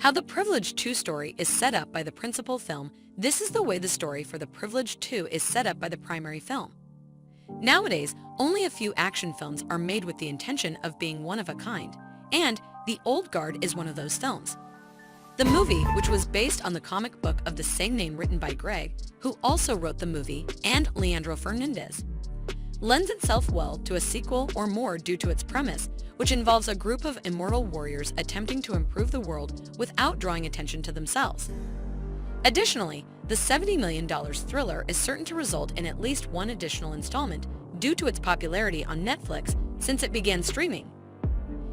How the Privilege 2 story is set up by the principal film. This is the way the story for the Privilege 2 is set up by the primary film. Nowadays, only a few action films are made with the intention of being one of a kind, and The Old Guard is one of those films. The movie, which was based on the comic book of the same name written by Greg, who also wrote the movie, and Leandro Fernandez, lends itself well to a sequel or more due to its premise, which involves a group of immortal warriors attempting to improve the world without drawing attention to themselves. Additionally, the $70 million thriller is certain to result in at least one additional installment due to its popularity on Netflix since it began streaming.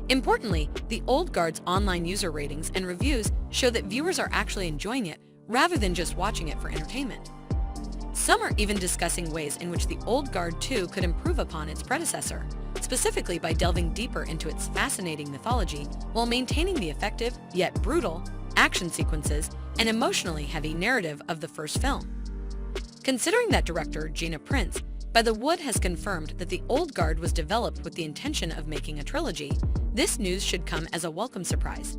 Importantly, The Old Guard's online user ratings and reviews show that viewers are actually enjoying it rather than just watching it for entertainment. Some are even discussing ways in which The Old Guard 2 could improve upon its predecessor, specifically by delving deeper into its fascinating mythology while maintaining the effective, yet brutal, action sequences and emotionally heavy narrative of the first film. Considering that director Gina Prince by the Wood has confirmed that The Old Guard was developed with the intention of making a trilogy, this news should come as a welcome surprise.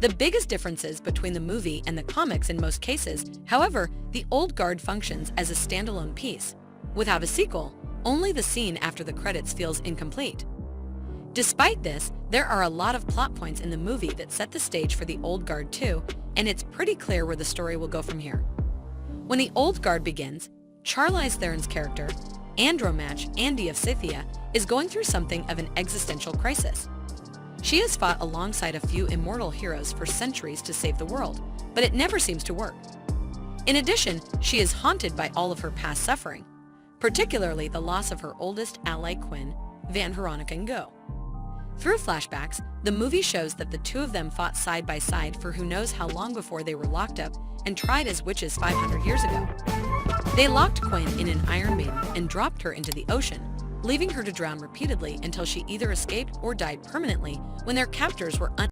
The biggest differences between the movie and the comics in most cases, however, The Old Guard functions as a standalone piece. Without a sequel, only the scene after the credits feels incomplete. Despite this, there are a lot of plot points in the movie that set the stage for The Old Guard 2, and it's pretty clear where the story will go from here. When The Old Guard begins, Charlize Theron's character, Andromache Andy of Scythia, is going through something of an existential crisis. She has fought alongside a few immortal heroes for centuries to save the world, but it never seems to work. In addition, she is haunted by all of her past suffering, particularly the loss of her oldest ally Quinn, Van Veronica. Through flashbacks, the movie shows that the two of them fought side by side for who knows how long before they were locked up and tried as witches 500 years ago. They locked Quinn in an Iron Maiden and dropped her into the ocean, leaving her to drown repeatedly until she either escaped or died permanently when their captors were